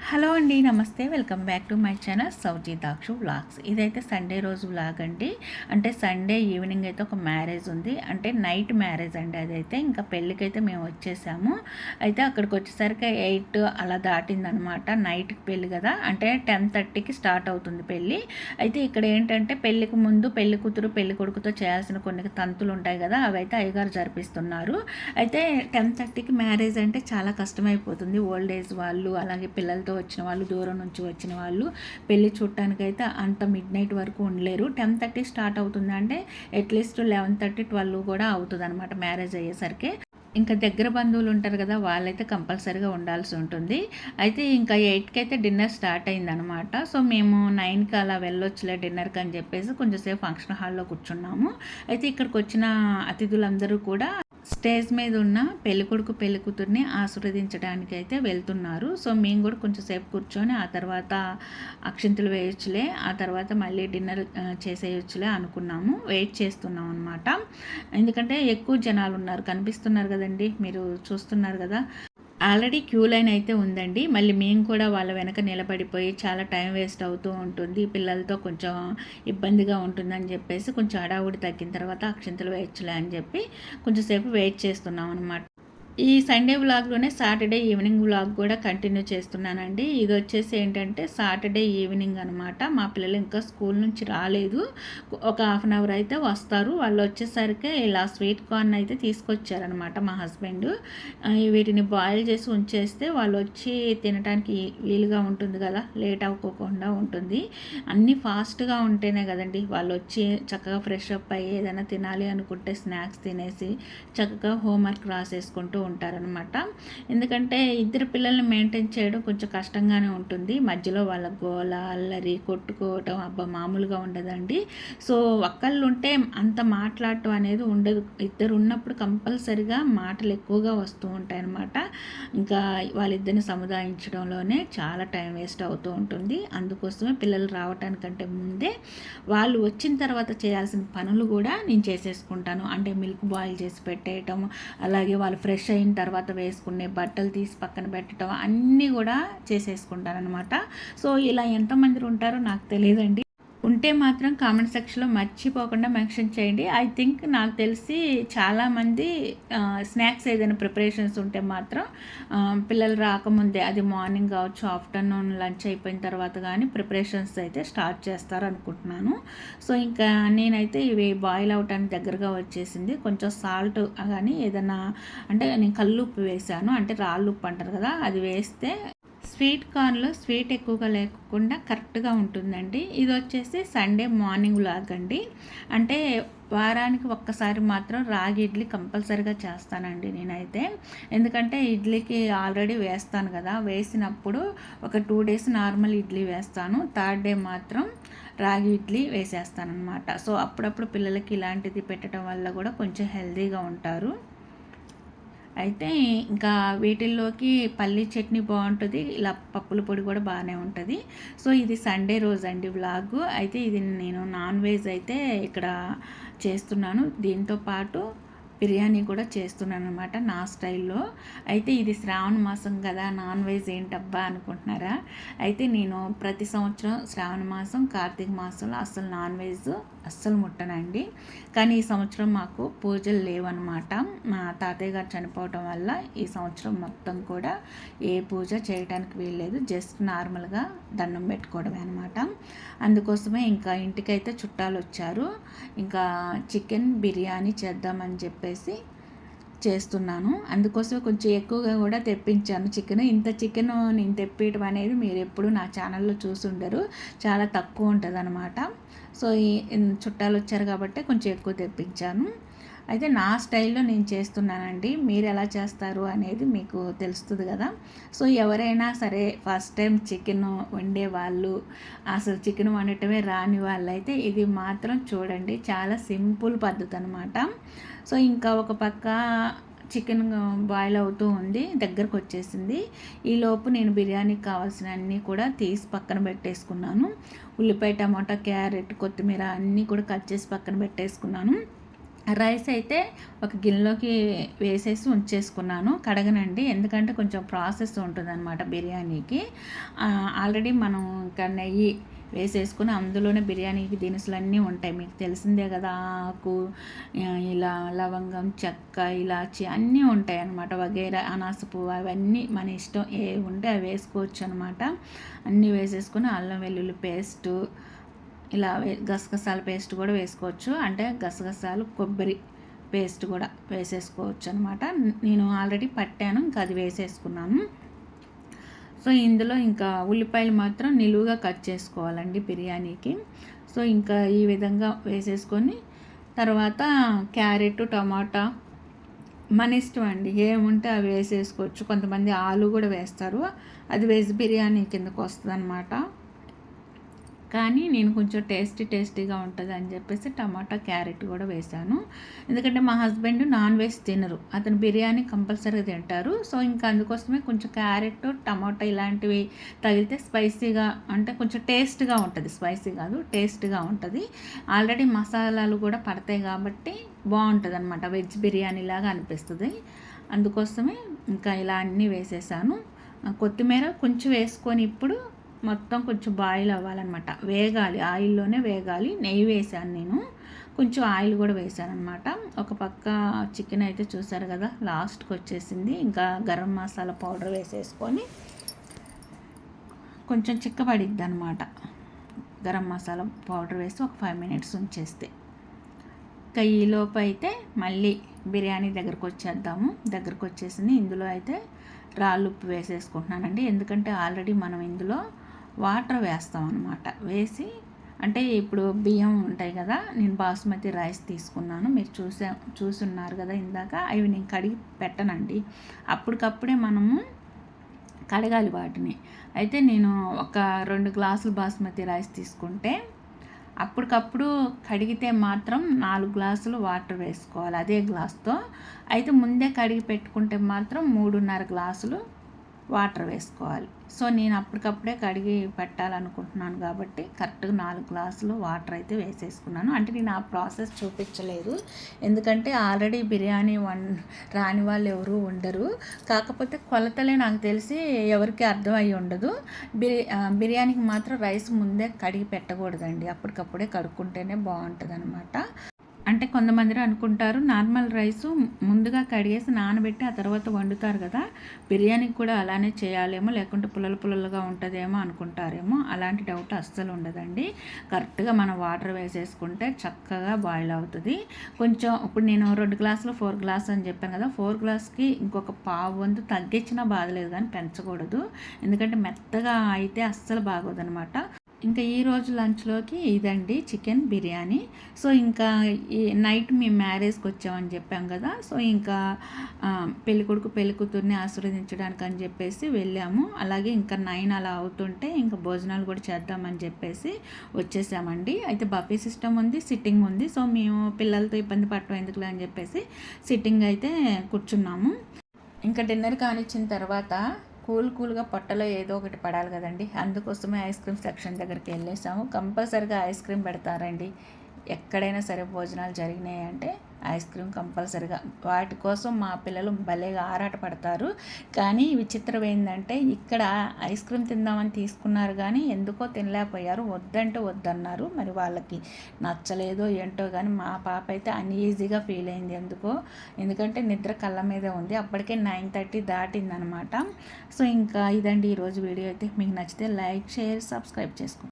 Hello అండి, నమస్తే. Welcome back to my channel సౌజీ దాక్షు వ్లాగ్స్. ఇదైతే సండే రోజు వ్లాగ్ అండి. అంటే సండే ఈవినింగ్ అయితే ఒక మ్యారేజ్ ఉంది. అంటే నైట్ మ్యారేజ్ అండి. అదైతే ఇంకా పెళ్ళికైతే మేము వచ్చేసాము. అయితే అక్కడికి వచ్చేసరికి 8 అలా దాటిందనమాట. నైట్కి పెళ్ళి కదా, అంటే 10:30కి స్టార్ట్ అవుతుంది పెళ్ళి. అయితే ఇక్కడ ఏంటంటే పెళ్ళికి ముందు పెళ్లి కూతురు పెళ్లి కొడుకుతో చేయాల్సిన కొన్ని తంతులు ఉంటాయి కదా, అవైతే అయ్యగారు జరిపిస్తున్నారు. అయితే 10:30కి మ్యారేజ్ అంటే చాలా కష్టమైపోతుంది. ఓల్డ్ ఏజ్ వాళ్ళు, అలాగే పిల్లలతో వచ్చిన వాళ్ళు, దూరం నుంచి వచ్చిన వాళ్ళు పెళ్ళి చూడటానికైతే అంత మిడ్ నైట్ వరకు ఉండలేరు. 10:30 స్టార్ట్ అవుతుంది అంటే అట్లీస్ట్ 11:30, 12 కూడా అవుతుంది అనమాట మ్యారేజ్ అయ్యేసరికి. ఇంకా దగ్గర బంధువులు ఉంటారు కదా, వాళ్ళైతే కంపల్సరీగా ఉండాల్సి ఉంటుంది. అయితే ఇంకా 8కి అయితే డిన్నర్ స్టార్ట్ అయిందనమాట. సో మేము 9కి అలా వెళ్ళొచ్చులే డిన్నర్కి అని చెప్పేసి కొంచెంసేపు ఫంక్షన్ హాల్లో కూర్చున్నాము. అయితే ఇక్కడికి వచ్చిన అతిథులందరూ కూడా స్టేజ్ మీద ఉన్న పెళ్ళికొడుకు పెళ్ళికూతుర్ని ఆశీర్వదించడానికి అయితే వెళ్తున్నారు. సో మేము కూడా కొంచెం సేపు కూర్చొని ఆ తర్వాత అక్షింతలు వేయొచ్చులే, ఆ తర్వాత మళ్ళీ డిన్నర్ చేసేయచ్చులే అనుకున్నాము. వెయిట్ చేస్తున్నాం అనమాట. ఎందుకంటే ఎక్కువ జనాలు ఉన్నారు, కనిపిస్తున్నారు కదండి, మీరు చూస్తున్నారు కదా. ఆల్రెడీ క్యూ లైన్ అయితే ఉందండి. మళ్ళీ మేము కూడా వాళ్ళ వెనక నిలబడిపోయి చాలా టైం వేస్ట్ అవుతూ ఉంటుంది, పిల్లలతో కొంచెం ఇబ్బందిగా ఉంటుందని చెప్పేసి కొంచెం హడావుడి తగ్గిన తర్వాత అక్షింతలు వేయచ్చులే అని చెప్పి కొంచెంసేపు వెయిట్ చేస్తున్నాం అనమాట. ఈ సండే వ్లాగ్లోనే సాటర్డే ఈవినింగ్ వ్లాగ్ కూడా కంటిన్యూ చేస్తున్నానండి. ఇది వచ్చేసి ఏంటంటే సాటర్డే ఈవినింగ్ అనమాట. మా పిల్లలు ఇంకా స్కూల్ నుంచి రాలేదు, ఒక హాఫ్ అన్ అవర్ అయితే వస్తారు. వాళ్ళు వచ్చేసరికి ఇలా స్వీట్ కార్న్ అయితే తీసుకొచ్చారనమాట మా హస్బెండ్. వీటిని బాయిల్ చేసి ఉంచేస్తే వాళ్ళు వచ్చి తినడానికి వీలుగా ఉంటుంది కదా, లేట్ అవ్వకుండా ఉంటుంది. అన్నీ ఫాస్ట్గా ఉంటేనే కదండి వాళ్ళు వచ్చి చక్కగా ఫ్రెష్ అప్ అయ్యి ఏదైనా తినాలి అనుకుంటే స్నాక్స్ తినేసి చక్కగా హోంవర్క్ రాసేసుకుంటూ ఉంటారనమాట. ఎందుకంటే ఇద్దరు పిల్లల్ని మెయింటైన్ చేయడం కొంచెం కష్టంగానే ఉంటుంది. మధ్యలో వాళ్ళ గోల అల్లరి కొట్టుకోవటం అబ్బా మామూలుగా ఉండదండి. సో ఒక్కళ్ళు ఉంటే అంత మాట్లాడటం అనేది ఉండదు. ఇద్దరు ఉన్నప్పుడు కంపల్సరిగా మాటలు ఎక్కువగా వస్తూ ఉంటాయి అన్నమాట. ఇంకా వాళ్ళిద్దరిని సముదాయించడంలోనే చాలా టైం వేస్ట్ అవుతూ ఉంటుంది. అందుకోసమే పిల్లలు రావటానికంటే ముందే వాళ్ళు వచ్చిన తర్వాత చేయాల్సిన పనులు కూడా నేను చేసేసుకుంటాను. అంటే మిల్క్ బాయిల్ చేసి పెట్టేయటం, అలాగే వాళ్ళు ఫ్రెష్ అయిన తర్వాత వేసుకునే బట్టలు తీసి పక్కన పెట్టడం అన్నీ కూడా చేసేసుకుంటాను అనమాట. సో ఇలా ఎంతమంది ఉంటారో నాకు తెలియదండి. ఉంటే మాత్రం కామెంట్ సెక్షన్లో మర్చిపోకుండా మెన్షన్ చేయండి. ఐ థింక్ నాకు తెలిసి చాలామంది స్నాక్స్ ఏదైనా ప్రిపరేషన్స్ ఉంటే మాత్రం పిల్లలు రాకముందే, అది మార్నింగ్ కావచ్చు, ఆఫ్టర్నూన్ లంచ్ అయిపోయిన తర్వాత కానీ ప్రిపరేషన్స్ అయితే స్టార్ట్ చేస్తారు అనుకుంటున్నాను. సో ఇంకా నేనైతే ఇవి బాయిల్ అవటానికి దగ్గరగా వచ్చేసింది. కొంచెం సాల్ట్ కానీ ఏదైనా, అంటే నేను కల్లుప్పు వేసాను, అంటే రాళ్ళు ఉప్పు అంటారు కదా, అది వేస్తే స్వీట్ కార్న్లో స్వీట్ ఎక్కువగా లేకుండా కరెక్ట్గా ఉంటుందండి. ఇది వచ్చేసి సండే మార్నింగ్ వ్లాగ్ అండి. అంటే వారానికి ఒక్కసారి మాత్రం రాగి ఇడ్లీ కంపల్సరీగా చేస్తానండి నేనైతే. ఎందుకంటే ఇడ్లీకి ఆల్రెడీ వేస్తాను కదా, వేసినప్పుడు ఒక 2 డేస్ నార్మల్ ఇడ్లీ వేస్తాను, 3rd డే మాత్రం రాగి ఇడ్లీ వేసేస్తాను అనమాట. సో అప్పుడప్పుడు పిల్లలకి ఇలాంటిది పెట్టడం వల్ల కూడా కొంచెం హెల్తీగా ఉంటారు. అయితే ఇంకా వీటిల్లోకి పల్లీ చట్నీ బాగుంటుంది, ఇలా పప్పుల పొడి కూడా బాగానే ఉంటుంది. సో ఇది సండే రోజు అండి వ్లాగు. అయితే ఇది నేను నాన్ వెజ్ అయితే ఇక్కడ చేస్తున్నాను, దీంతో పాటు బిర్యానీ కూడా చేస్తున్నాను అనమాట నా స్టైల్లో. అయితే ఇది శ్రావణ మాసం కదా, నాన్ వెజ్ ఏంటబ్బా అనుకుంటున్నారా. అయితే నేను ప్రతి సంవత్సరం శ్రావణ మాసం కార్తీక మాసంలో అస్సలు నాన్ వెజ్ అస్సలు ముట్టనండి. కానీ ఈ సంవత్సరం మాకు పూజలు లేవన్నమాట. మా తాతయ్య గారు చనిపోవటం వల్ల ఈ సంవత్సరం మొత్తం కూడా ఏ పూజ చేయడానికి వీల్లేదు, జస్ట్ నార్మల్గా దండం పెట్టుకోవడమే అనమాట. అందుకోసమే ఇంకా ఇంటికైతే చుట్టాలు వచ్చారు. ఇంకా చికెన్ బిర్యానీ చేద్దామని చెప్పేసి చేస్తున్నాను. అందుకోసం కొంచెం ఎక్కువగా కూడా తెప్పించాను చికెన్. ఇంత చికెన్ నేను తెప్పించడం అనేది మీరు ఎప్పుడు నా ఛానల్లో చూసుండరు, చాలా తక్కువ ఉంటుంది అనమాట. సో ఈ చుట్టాలు వచ్చారు కాబట్టి కొంచెం ఎక్కువ తెప్పించాను. అయితే నా స్టైల్లో నేను చేస్తున్నానండి, మీరు ఎలా చేస్తారు అనేది మీకు తెలుస్తుంది కదా. సో ఎవరైనా సరే ఫస్ట్ టైం చికెన్ వండే వాళ్ళు, అసలు చికెన్ వండటమే రాని వాళ్ళైతే ఇది మాత్రం చూడండి, చాలా సింపుల్ పద్ధతి అనమాట. సో ఇంకా ఒక పక్క చికెన్ బాయిల్ అవుతూ ఉంది, దగ్గరకు వచ్చేసింది. ఈలోపు నేను బిర్యానీకి కావాల్సిన అన్నీ కూడా తీసి పక్కన పెట్టేసుకున్నాను. ఉల్లిపాయ, టమాటా, క్యారెట్, కొత్తిమీర అన్నీ కూడా కట్ చేసి పక్కన పెట్టేసుకున్నాను. రైస్ అయితే ఒక గిన్నెలోకి వేసేసి ఉంచేసుకున్నాను. కడగనండి, ఎందుకంటే కొంచెం ప్రాసెస్ ఉంటుందన్నమాట బిర్యానీకి. ఆల్రెడీ మనం ఇంకా నెయ్యి వేసేసుకుని అందులోనే బిర్యానీకి దినుసులన్నీ ఉంటాయి, మీకు తెలిసిందే కదా. ఆకు, ఇలా లవంగం, చెక్క, ఇలాచి అన్నీ ఉంటాయి అన్నమాట. వగైరా అనాస పువ్వు అవన్నీ మన ఇష్టం ఏ ఉంటే అవి వేసుకోవచ్చు అనమాట. అన్నీ వేసేసుకుని అల్లం వెల్లుల్లి పేస్టు, ఇలా గసగసాల పేస్ట్ కూడా వేసుకోవచ్చు. అంటే గసగసాలు కొబ్బరి పేస్ట్ కూడా వేసేసుకోవచ్చు అనమాట. నేను ఆల్రెడీ పట్టాను, ఇంకా అది వేసేసుకున్నాను. సో ఇందులో ఇంకా ఉల్లిపాయలు మాత్రం నిలువుగా కట్ చేసుకోవాలండి బిర్యానీకి. సో ఇంకా ఈ విధంగా వేసేసుకొని తర్వాత క్యారెట్, టమాటా మన ఇష్టం అండి, ఏముంటే అవి వేసేసుకోవచ్చు. కొంతమంది ఆలు కూడా వేస్తారు, అది వెజ్ బిర్యానీ కిందకు వస్తుంది అనమాట. కానీ నేను కొంచెం టేస్టీగా ఉంటుంది అని చెప్పేసి టమాటా, క్యారెట్ కూడా వేశాను. ఎందుకంటే మా హస్బెండ్ నాన్ వెజ్ తినరు, అతను బిర్యానీ కంపల్సరీగా తింటారు. సో ఇంకా అందుకోసమే కొంచెం క్యారెట్, టమాటా ఇలాంటివి తగిలితే స్పైసీగా, అంటే కొంచెం టేస్ట్గా ఉంటుంది, స్పైసీ కాదు టేస్ట్గా ఉంటుంది. ఆల్రెడీ మసాలాలు కూడా పడతాయి కాబట్టి బాగుంటుంది అనమాట, వెజ్ బిర్యానీ లాగా అనిపిస్తుంది. అందుకోసమే ఇంకా ఇలా అన్నీ వేసేసాను. కొత్తిమీర కొంచెం వేసుకొని ఇప్పుడు మొత్తం కొంచెం బాయిల్ అవ్వాలన్నమాట, వేగాలి, ఆయిల్లోనే వేగాలి. నెయ్యి వేసాను నేను, కొంచెం ఆయిల్ కూడా వేసాను అనమాట. ఒక పక్క చికెన్ అయితే చూసారు కదా లాస్ట్కి వచ్చేసింది. ఇంకా గరం మసాలా పౌడర్ వేసేసుకొని కొంచెం చిక్కబడిద్ది అనమాట. గరం మసాలా పౌడర్ వేసి ఒక 5 minutes ఉంచేస్తే, ఇంకా ఈలోపు అయితే మళ్ళీ బిర్యానీ దగ్గరకు వచ్చేసింది. ఇందులో అయితే రాళ్ళు ఉప్పు వేసేసుకుంటున్నానండి, ఎందుకంటే ఆల్రెడీ మనం ఇందులో వాటర్ వేస్తాం అనమాట. వేసి అంటే ఇప్పుడు బియ్యం ఉంటాయి కదా, నేను బాస్మతి రైస్ తీసుకున్నాను, మీరు చూసున్నారు కదా ఇందాక. అవి నేను కడిగి పెట్టనండి, అప్పటికప్పుడే మనము కడగాలి వాటిని. అయితే నేను ఒక 2 గ్లాసులు బాస్మతి రైస్ తీసుకుంటే అప్పటికప్పుడు కడిగితే మాత్రం 4 గ్లాసులు వాటర్ వేసుకోవాలి అదే గ్లాస్తో. అయితే ముందే కడిగి పెట్టుకుంటే మాత్రం 3.5 గ్లాసులు వాటర్ వేసుకోవాలి. సో నేను అప్పటికప్పుడే కడిగి పెట్టాలనుకుంటున్నాను కాబట్టి కరెక్ట్గా 4 గ్లాసులు వాటర్ అయితే వేసేసుకున్నాను. అంటే నేను ఆ ప్రాసెస్ చూపించలేదు, ఎందుకంటే ఆల్రెడీ బిర్యానీ రాని వాళ్ళు ఎవరు ఉండరు. కాకపోతే కొలతలే నాకు తెలిసి ఎవరికి అర్థం అయ్యి ఉండదు. బిర్యానీకి మాత్రం రైస్ ముందే కడిగి పెట్టకూడదండి, అప్పటికప్పుడే కడుక్కుంటేనే బాగుంటుంది అనమాట. అంటే కొంతమంది అనుకుంటారు నార్మల్ రైసు ముందుగా కడిగేసి నానబెట్టి ఆ తర్వాత వండుతారు కదా, బిర్యానీకి కూడా అలానే చేయాలేమో, లేకుంటే పుల్లలుగా ఉంటుందేమో అనుకుంటారేమో. అలాంటి డౌట్ అస్సలు ఉండదండి. కరెక్ట్గా మనం వాటర్ వేసేసుకుంటే చక్కగా బాయిల్ అవుతుంది. కొంచెం ఇప్పుడు నేను 2 గ్లాసులు 4 గ్లాస్ అని చెప్పాను కదా, 4 గ్లాస్కి ఇంకొక పావు వంతు తగ్గించినా బాధలేదు, కానీ పెంచకూడదు, ఎందుకంటే మెత్తగా అయితే అస్సలు బాగోదనమాట. ఇంకా ఈరోజు లంచ్లోకి ఇదండి చికెన్ బిర్యానీ. సో ఇంకా ఈ నైట్ మేము మ్యారేజ్కి వచ్చామని చెప్పాం కదా, సో ఇంకా పెళ్ళికొడుకు పెళ్ళికూతుర్ని ఆశీర్వదించడానికి అని చెప్పేసి వెళ్ళాము. అలాగే ఇంకా 9 అలా అవుతుంటే ఇంకా భోజనాలు కూడా చేద్దామని చెప్పేసి వచ్చేసామండి. అయితే బఫే సిస్టమ్ ఉంది, సిట్టింగ్ ఉంది. సో మేము పిల్లలతో ఇబ్బంది పడటం ఎందుకులే అని చెప్పేసి సిట్టింగ్ అయితే కూర్చున్నాము. ఇంకా డిన్నర్ కానిచ్చిన తర్వాత కూల్గా పొట్టలో ఏదో ఒకటి పడాలి కదండి, అందుకోసమే ఐస్ క్రీమ్ సెక్షన్ దగ్గరికి వెళ్ళేసాము. కంపల్సరీగా ఐస్ క్రీమ్ పెడతారండి, ఎక్కడైనా సరే భోజనాలు జరిగినాయి అంటే ఐస్ క్రీమ్ కంపల్సరీగా. వాటి కోసం మా పిల్లలు భలేగా ఆరాట పడతారు. కానీ విచిత్రం ఏంటంటే ఇక్కడ ఐస్ క్రీమ్ తిందామని తీసుకున్నారు కానీ ఎందుకో తినలేకపోయారు, వద్దంటే వద్దన్నారు. మరి వాళ్ళకి నచ్చలేదో ఏంటో కానీ మా పాప అయితే అన్ఈజీగా ఫీల్ అయింది ఎందుకో, ఎందుకంటే నిద్ర కళ్ళ మీదే ఉంది. అప్పటికే 9:30 దాటిందనమాట. సో ఇంకా ఇదండి ఈరోజు వీడియో అయితే. మీకు నచ్చితే లైక్, షేర్, సబ్స్క్రైబ్ చేసుకోండి.